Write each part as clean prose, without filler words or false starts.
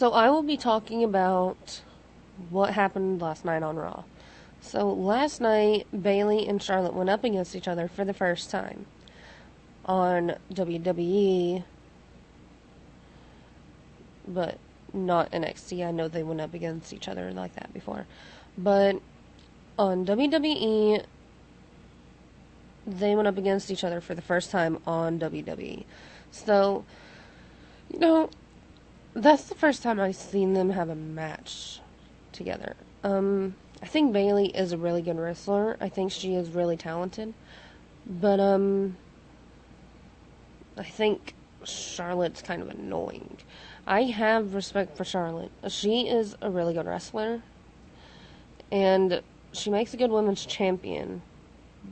So I will be talking about what happened last night on Raw. So last night, Bailey and Charlotte went up against each other for the first time on WWE, but not NXT. I know they went up against each other like that before. But on WWE, they went up against each other for the first time on WWE. So, you know, that's the first time I've seen them have a match together. I think Bailey is a really good wrestler. I think she is really talented. But, I think Charlotte's kind of annoying. I have respect for Charlotte. She is a really good wrestler. And she makes a good women's champion.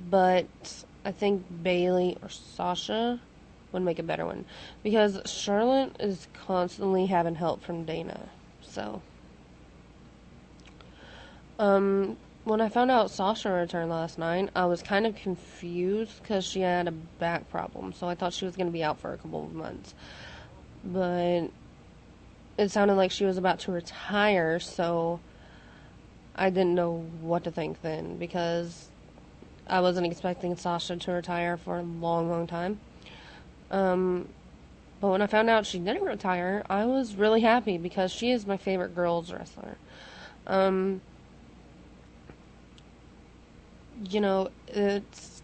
But I think Bailey or Sasha would make a better one. Because Charlotte is constantly having help from Dana. So, when I found out Sasha returned last night, I was kind of confused because she had a back problem. So I thought she was going to be out for a couple of months. But it sounded like she was about to retire, so I didn't know what to think then because I wasn't expecting Sasha to retire for a long, long time. But when I found out she didn't retire, I was really happy because she is my favorite girls wrestler. Um, it's.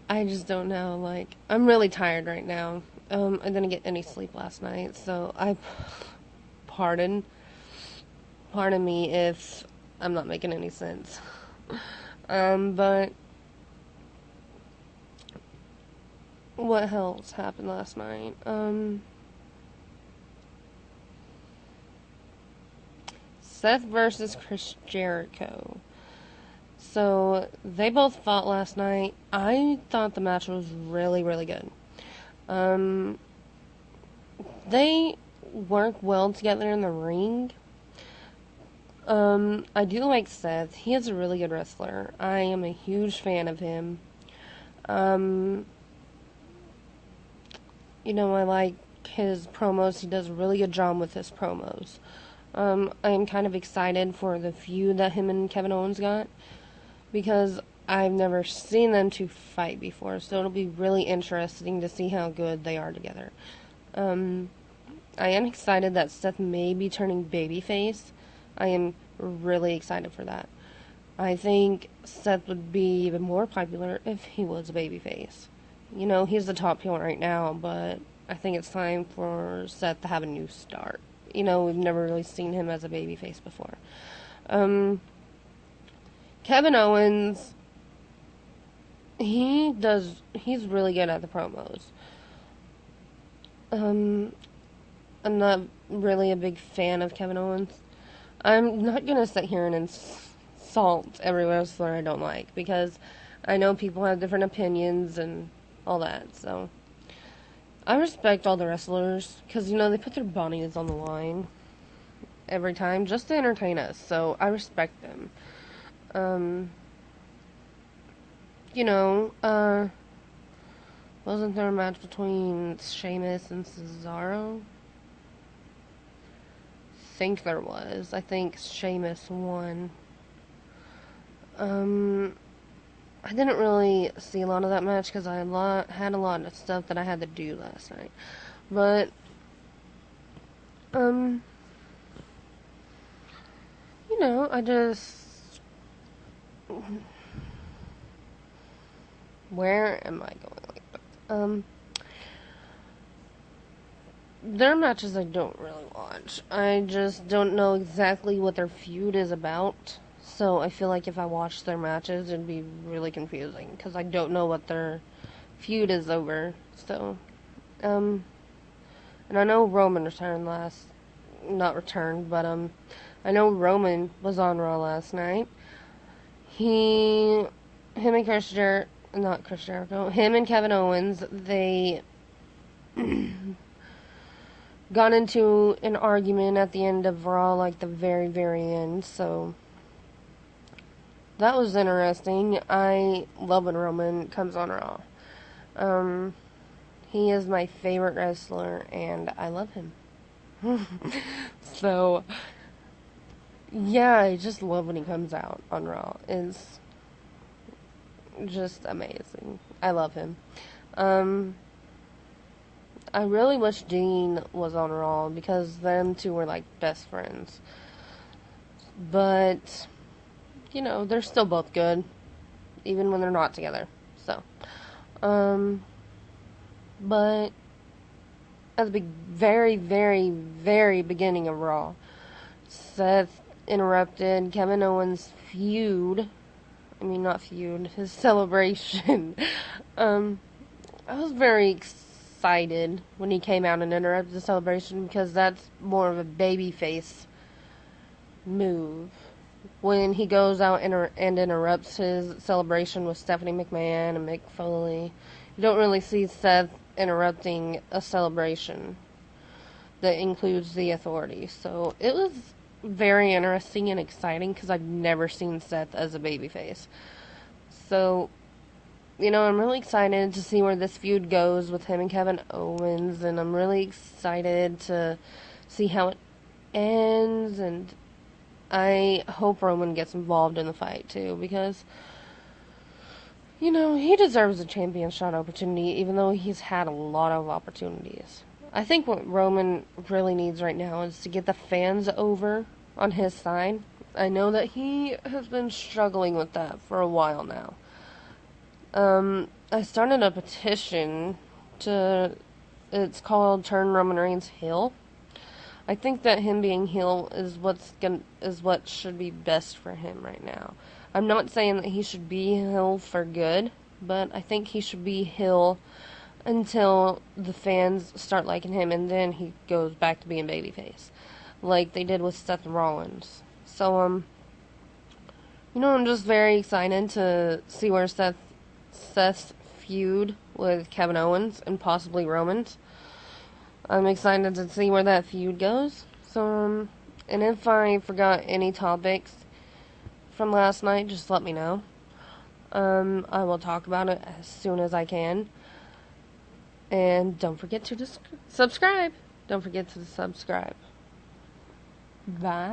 I just don't know. Like, I'm really tired right now. I didn't get any sleep last night, so pardon, pardon me if I'm not making any sense. But what else happened last night? Seth versus Chris Jericho. So they both fought last night. I thought the match was really, really good. Um, they work well together in the ring. I do like Seth. He is a really good wrestler. I am a huge fan of him. Um, I like his promos. He does a really good job with his promos. I am kind of excited for the feud that him and Kevin Owens got because I've never seen them two fight before, so it'll be really interesting to see how good they are together. Um, I am excited that Seth may be turning babyface. I am really excited for that. I think Seth would be even more popular if he was a babyface. He's the top heel right now, but I think it's time for Seth to have a new start. We've never really seen him as a babyface before. Um, Kevin Owens, he's really good at the promos. Um, I'm not really a big fan of Kevin Owens. I'm not gonna sit here and insult every wrestler I don't like because I know people have different opinions and all that. So I respect all the wrestlers because they put their bodies on the line every time just to entertain us. So I respect them. Um, you know, uh, wasn't there a match between Sheamus and Cesaro? Think there was. I think Sheamus won. Um, I didn't really see a lot of that match because had a lot of stuff that I had to do last night. But, um, I just. Where am I going like that? Their matches I don't really watch. I just don't know exactly what their feud is about. So I feel like if I watched their matches, it'd be really confusing because I don't know what their feud is over. So, um, and I know Roman returned not returned, but I know Roman was on Raw last night. Him and not Chris Jericho, him and Kevin Owens, they got into an argument at the end of Raw, like the very, very end, so that was interesting. I love when Roman comes on Raw. Um, He is my favorite wrestler, and I love him. So, yeah, I just love when he comes out on Raw. It's just amazing. I love him. Um, I really wish Dean was on Raw because them two were like best friends. But, they're still both good, even when they're not together. So, um, but at the very, very, very beginning of Raw, Seth interrupted Kevin Owens' feud. I mean, not feud, his celebration. um, I was very excited when he came out and interrupted the celebration because that's more of a babyface move. When he goes out and interrupts his celebration with Stephanie McMahon and Mick Foley, you don't really see Seth interrupting a celebration that includes the Authority. So it was very interesting and exciting because I've never seen Seth as a babyface. So, I'm really excited to see where this feud goes with him and Kevin Owens, and I'm really excited to see how it ends, and I hope Roman gets involved in the fight too, because, he deserves a champion shot opportunity, even though he's had a lot of opportunities. I think what Roman really needs right now is to get the fans over on his side. I know that he has been struggling with that for a while now. I started a petition it's called Turn Roman Reigns Heel. I think that him being heel is what should be best for him right now. I'm not saying that he should be heel for good, but I think he should be heel until the fans start liking him, and then he goes back to being babyface, like they did with Seth Rollins. So, I'm just very excited to see where Seth's feud with Kevin Owens and possibly Roman's. I'm excited to see where that feud goes. So, and if I forgot any topics from last night, just let me know. I will talk about it as soon as I can. And don't forget to subscribe. Don't forget to subscribe. Bye.